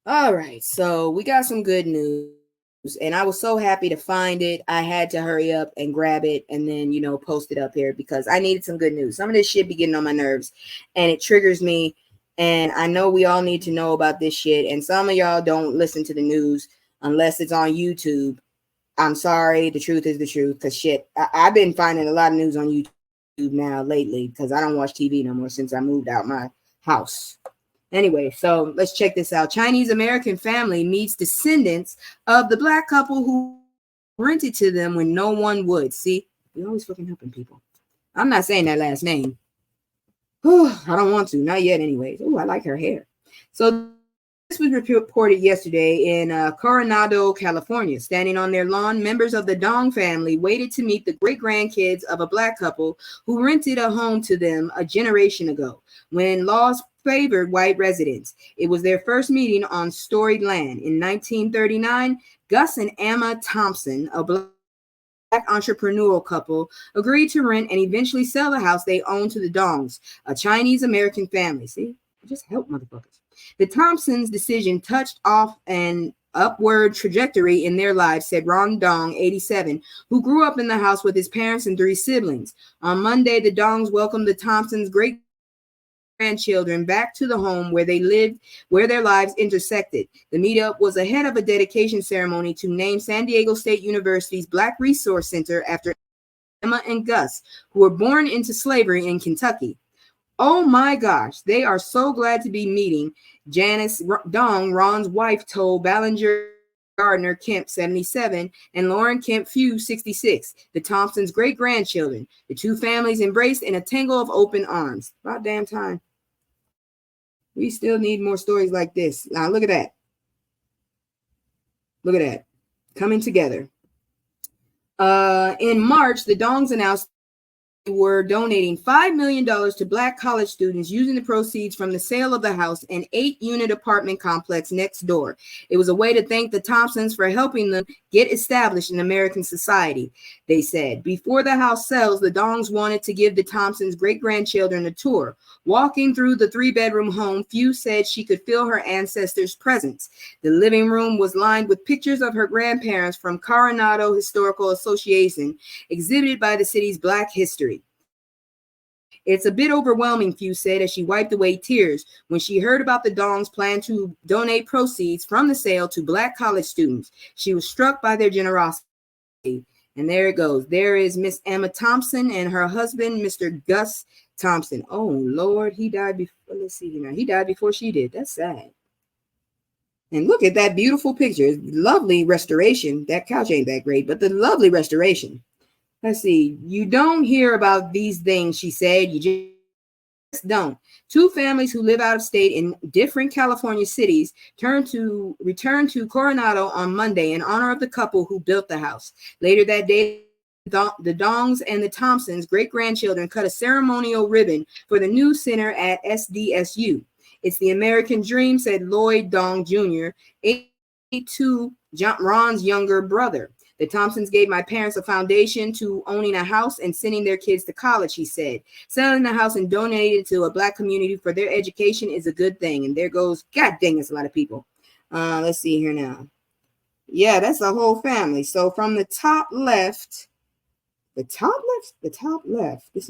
All right, so we got some good news, and I was so happy to find it. I had to hurry up and grab it and then, post it up here because I needed some good news. Some of this shit be getting on my nerves and it triggers me. And I know we all need to know about this shit. And some of y'all don't listen to the news unless it's on YouTube. I'm sorry. The truth is the truth because shit, I've been finding a lot of news on YouTube now lately because I don't watch TV no more since I moved out my house. Anyway, so let's check this out. Chinese American family meets descendants of the black couple who rented to them when no one would. See, we always fucking helping people. I'm not saying that last name. I don't want to, not yet, anyways. Oh, I like her hair. So this was reported yesterday in Coronado, California. Standing on their lawn, members of the Dong family waited to meet the great grandkids of a black couple who rented a home to them a generation ago when laws favored white residents. It was their first meeting on storied land. In 1939, Gus and Emma Thompson, a black entrepreneurial couple, agreed to rent and eventually sell the house they owned to the Dongs, a Chinese American family. See, just help motherfuckers. The Thompsons' decision touched off an upward trajectory in their lives, said Ron Dong, 87, who grew up in the house with his parents and three siblings. On Monday, the Dongs welcomed the Thompsons' great grandchildren back to the home where they lived, where their lives intersected. The meetup was ahead of a dedication ceremony to name San Diego State University's Black Resource Center after Emma and Gus, who were born into slavery in Kentucky. Oh my gosh, they are so glad to be meeting. Janice Dong, Ron's wife, told Ballinger Gardner Kemp, 77, and Lauren Kemp Few, 66, the Thompsons' great grandchildren. The two families embraced in a tangle of open arms. About damn time. We still need more stories like this. Now, look at that. Look at that. Coming together. In March, the Dongs announced were donating $5 million to black college students using the proceeds from the sale of the house, an 8-unit apartment complex next door. It was a way to thank the Thompsons for helping them get established in American society, they said. Before the house sells, the Dongs wanted to give the Thompsons' great-grandchildren a tour. Walking through the 3-bedroom home, Few said she could feel her ancestors' presence. The living room was lined with pictures of her grandparents from Coronado Historical Association, exhibited by the city's Black History. It's a bit overwhelming, Few said as she wiped away tears when she heard about the Dong's plan to donate proceeds from the sale to black college students. She was struck by their generosity. And there it goes. There is Miss Emma Thompson and her husband, Mr. Gus Thompson. Oh, Lord, he died before. Let's see here. He died before she did. That's sad. And look at that beautiful picture. Lovely restoration. That couch ain't that great, but the lovely restoration. Let's see. You don't hear about these things, she said. You just don't. Two families who live out of state in different California cities returned to Coronado on Monday in honor of the couple who built the house. Later that day, the Dongs and the Thompsons' great-grandchildren cut a ceremonial ribbon for the new center at SDSU. It's the American dream, said Lloyd Dong Jr., 82, Ron's younger brother. The Thompsons gave my parents a foundation to owning a house and sending their kids to college, he said. Selling the house and donating it to a black community for their education is a good thing. And there goes, God dang, it's a lot of people. Let's see here now. Yeah, that's the whole family. So from the top left, this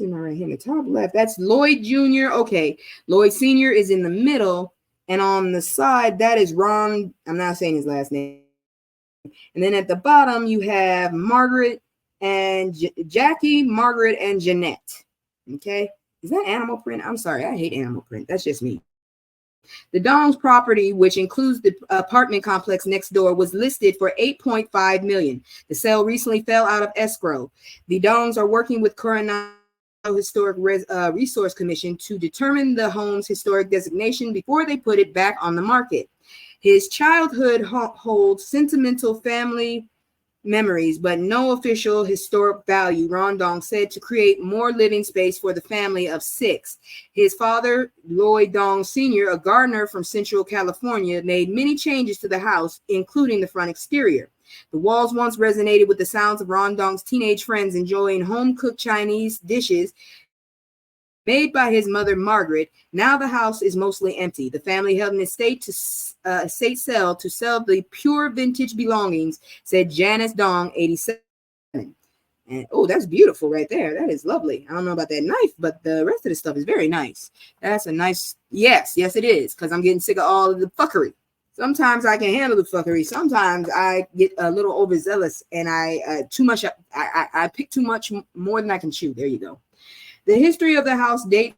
is my right hand, the top left, that's Lloyd Jr. Okay, Lloyd Sr. is in the middle. And on the side, that is Ron. I'm not saying his last name. And then at the bottom, you have Margaret and Jackie, Margaret, and Jeanette. Okay. Is that animal print? I'm sorry. I hate animal print. That's just me. The Dong's property, which includes the apartment complex next door, was listed for $8.5 million. The sale recently fell out of escrow. The Dongs are working with Coronado Historic Resource Commission to determine the home's historic designation before they put it back on the market. His childhood holds sentimental family memories, but no official historic value, Ron Dong said, to create more living space for the family of 6. His father, Lloyd Dong Sr., a gardener from Central California, made many changes to the house, including the front exterior. The walls once resonated with the sounds of Ron Dong's teenage friends enjoying home-cooked Chinese dishes made by his mother, Margaret. Now the house is mostly empty. The family held an estate sale to sell the pure vintage belongings, said Janice Dong, 87. And oh, that's beautiful right there. That is lovely. I don't know about that knife, but the rest of the stuff is very nice. That's a nice, yes, it is, because I'm getting sick of all of the fuckery. Sometimes I can handle the fuckery. Sometimes I get a little overzealous and I pick too much more than I can chew. There you go. The history of the house dates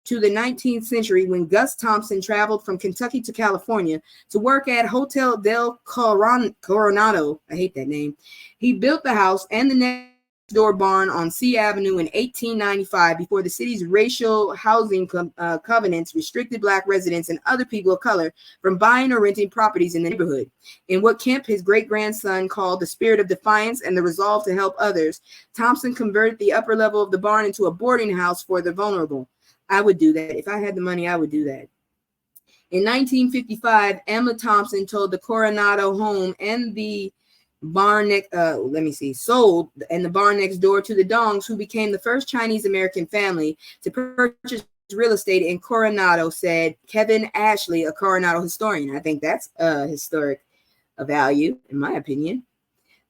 to the 19th century when Gus Thompson traveled from Kentucky to California to work at Hotel del Coronado. I hate that name. He built the house and the next door barn on C Avenue in 1895 before the city's racial housing covenants restricted Black residents and other people of color from buying or renting properties in the neighborhood. In what Kemp, his great-grandson, called the spirit of defiance and the resolve to help others, Thompson converted the upper level of the barn into a boarding house for the vulnerable. I would do that. If I had the money, I would do that. In 1955, Emma Thompson told the Coronado home and the barn sold and the barn next door to the Dongs, who became the first Chinese American family to purchase real estate in Coronado, said Kevin Ashley, a Coronado historian. I think that's a historic value, in my opinion.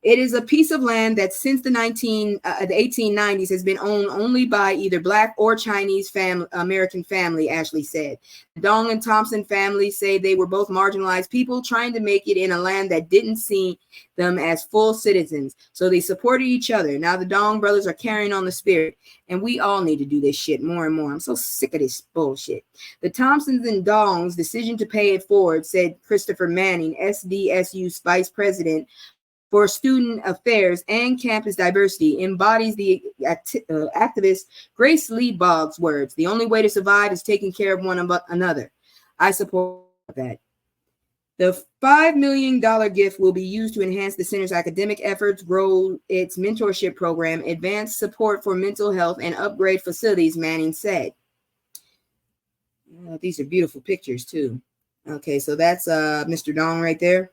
It is a piece of land that since the 1890s has been owned only by either Black or Chinese American family, Ashley said. The Dong and Thompson families say they were both marginalized people trying to make it in a land that didn't see them as full citizens. So they supported each other. Now the Dong brothers are carrying on the spirit, and we all need to do this shit more and more. I'm so sick of this bullshit. The Thompsons and Dongs' decision to pay it forward, said Christopher Manning, SDSU's vice president for Student Affairs and Campus Diversity, embodies the activist Grace Lee Boggs' words. The only way to survive is taking care of one another. I support that. The $5 million gift will be used to enhance the center's academic efforts, grow its mentorship program, advance support for mental health, and upgrade facilities, Manning said. These are beautiful pictures, too. Okay, so that's Mr. Dong right there.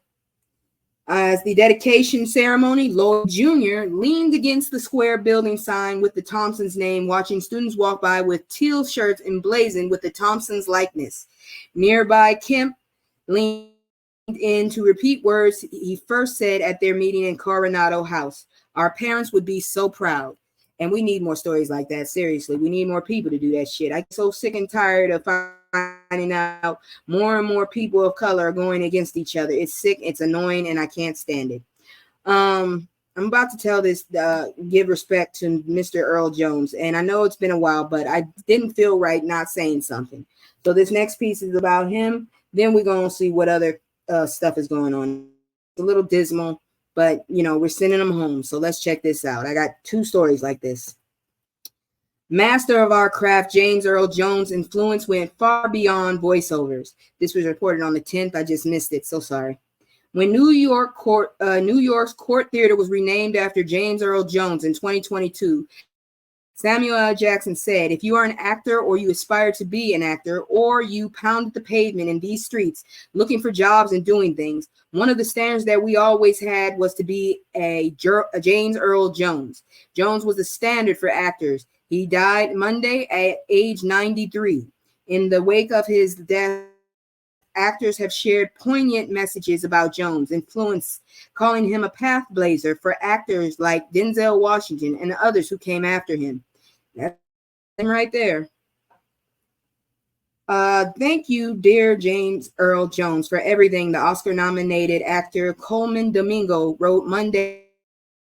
As the dedication ceremony, Lloyd Jr. leaned against the square building sign with the Thompsons' name, watching students walk by with teal shirts emblazoned with the Thompsons' likeness. Nearby, Kemp leaned in to repeat words he first said at their meeting in Coronado House. Our parents would be so proud. And we need more stories like that. Seriously, we need more people to do that shit. I'm so sick and tired of finding out more and more people of color are going against each other. It's sick, it's annoying, and I can't stand it. I'm about to tell this, give respect to Mr. Earl Jones. And I know it's been a while, but I didn't feel right not saying something. So this next piece is about him. Then we're going to see what other stuff is going on. It's a little dismal, but, you know, we're sending them home. So let's check this out. I got two stories like this. Master of our craft, James Earl Jones' influence went far beyond voiceovers. This was reported on the 10th. I just missed it. So sorry. When New York's Court Theater was renamed after James Earl Jones in 2022, Samuel L. Jackson said, if you are an actor or you aspire to be an actor or you pounded the pavement in these streets looking for jobs and doing things, one of the standards that we always had was to be a James Earl Jones. Jones was the standard for actors. He died Monday at age 93. In the wake of his death, actors have shared poignant messages about Jones' influence, calling him a path blazer for actors like Denzel Washington and others who came after him. That's him right there. Thank you, dear James Earl Jones, for everything, the Oscar-nominated actor Coleman Domingo wrote Monday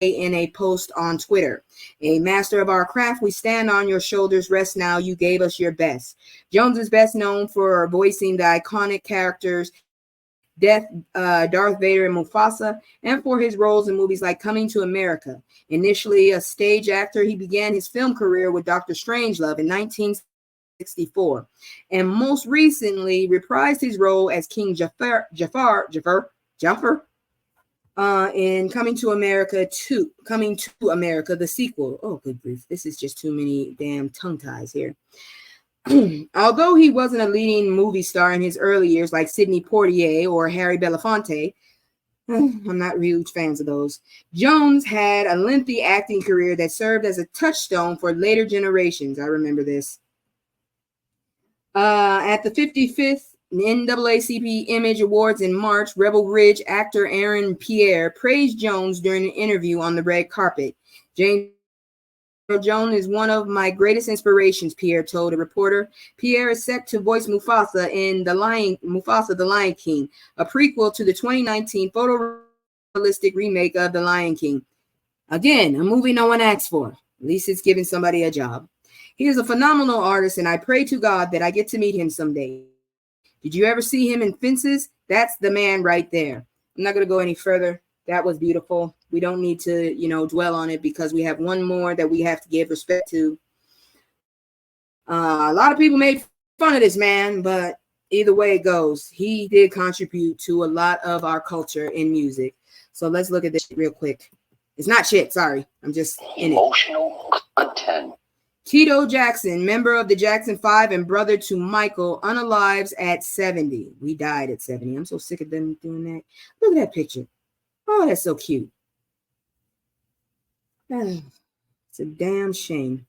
in a post on Twitter. A master of our craft, we stand on your shoulders. Rest now. You gave us your best. Jones is best known for voicing the iconic characters Darth Vader and Mufasa, and for his roles in movies like Coming to America. Initially a stage actor, he began his film career with Dr. Strangelove in 1964, and most recently reprised his role as King Jafar in Coming to America, the sequel. Oh, good grief. This is just too many damn tongue ties here. Although he wasn't a leading movie star in his early years like Sidney Poitier or Harry Belafonte, I'm not huge fans of those. Jones had a lengthy acting career that served as a touchstone for later generations. I remember this. At the 55th NAACP Image Awards in March, Rebel Ridge actor Aaron Pierre praised Jones during an interview on the red carpet. James Jones is one of my greatest inspirations, Pierre told a reporter. Pierre is set to voice Mufasa in Mufasa the Lion King, a prequel to the 2019 photorealistic remake of The Lion King. Again, a movie no one asked for. At least it's giving somebody a job. He is a phenomenal artist, and I pray to God that I get to meet him someday. Did you ever see him in Fences? That's the man right there. I'm not going to go any further. That was beautiful. We don't need to, dwell on it because we have one more that we have to give respect to. A lot of people made fun of this man, but either way it goes, he did contribute to a lot of our culture in music. So let's look at this real quick. It's not shit, sorry. I'm just in emotional content. Tito Jackson, member of the Jackson 5 and brother to Michael, unalives at 70. We died at 70. I'm so sick of them doing that. Look at that picture. Oh, that's so cute. It's a damn shame.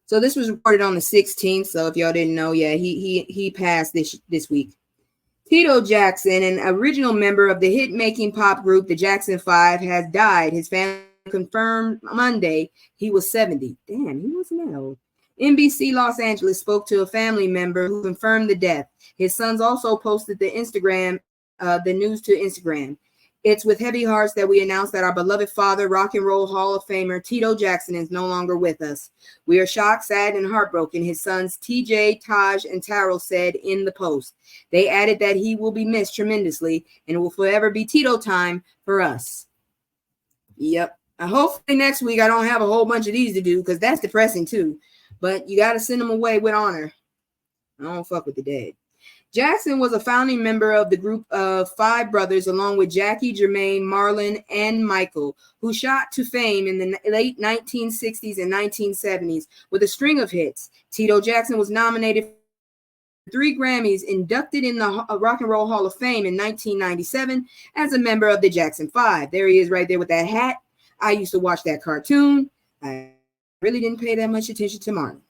So this was reported on the 16th. So if y'all didn't know, yeah, he passed this week. Tito Jackson, an original member of the hit-making pop group the Jackson 5, has died. His family confirmed Monday he was 70. Damn, he wasn't that old. NBC Los Angeles spoke to a family member who confirmed the death. His sons also posted the news to Instagram. It's with heavy hearts that we announce that our beloved father, Rock and Roll Hall of Famer Tito Jackson, is no longer with us. We are shocked, sad, and heartbroken, his sons TJ, Taj, and Tyrell said in the post. They added that he will be missed tremendously and will forever be Tito time for us. Yep. Hopefully next week I don't have a whole bunch of these to do because that's depressing too. But you got to send them away with honor. I don't fuck with the dead. Jackson was a founding member of the group of 5 brothers, along with Jackie, Jermaine, Marlon, and Michael, who shot to fame in the late 1960s and 1970s with a string of hits. Tito Jackson was nominated for 3 Grammys, inducted in the Rock and Roll Hall of Fame in 1997 as a member of the Jackson 5. There he is right there with that hat. I used to watch that cartoon. I really didn't pay that much attention to Marlon.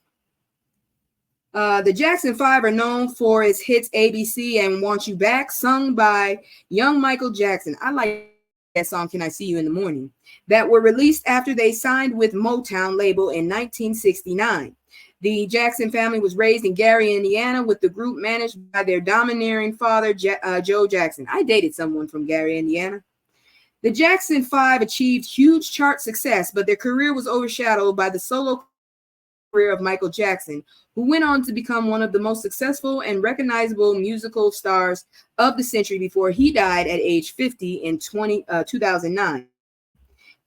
The Jackson 5 are known for its hits ABC and Want You Back, sung by young Michael Jackson. I like that song, Can I See You in the Morning, that were released after they signed with Motown label in 1969. The Jackson family was raised in Gary, Indiana, with the group managed by their domineering father, Joe Jackson. I dated someone from Gary, Indiana. The Jackson 5 achieved huge chart success, but their career was overshadowed by the solo career of Michael Jackson, who went on to become one of the most successful and recognizable musical stars of the century before he died at age 50 in 2009.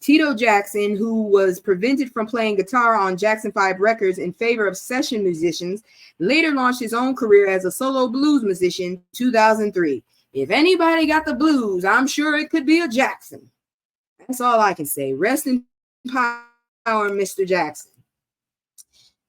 Tito Jackson, who was prevented from playing guitar on Jackson 5 records in favor of session musicians, later launched his own career as a solo blues musician in 2003. If anybody got the blues, I'm sure it could be a Jackson. That's all I can say. Rest in power, Mr. Jackson.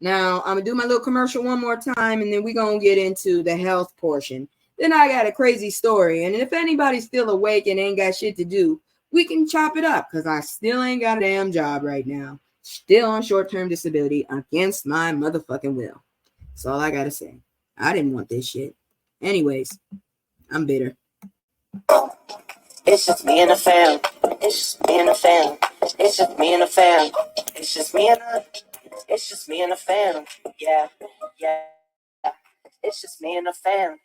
Now, I'm going to do my little commercial one more time, and then we're going to get into the health portion. Then I got a crazy story, and if anybody's still awake and ain't got shit to do, we can chop it up, because I still ain't got a damn job right now. Still on short-term disability against my motherfucking will. That's all I got to say. I didn't want this shit. Anyways, I'm bitter. It's just me and the fam. It's just me and the fam. It's just me and the fam. It's just me and the... It's just me and the fam. Yeah. It's just me and the fam.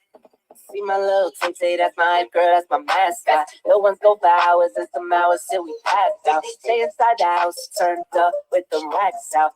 See my little tay, that's my hype girl, that's my mascot. No one's go for hours and some hours till we pass out. Stay inside the house, turned up with the racks out.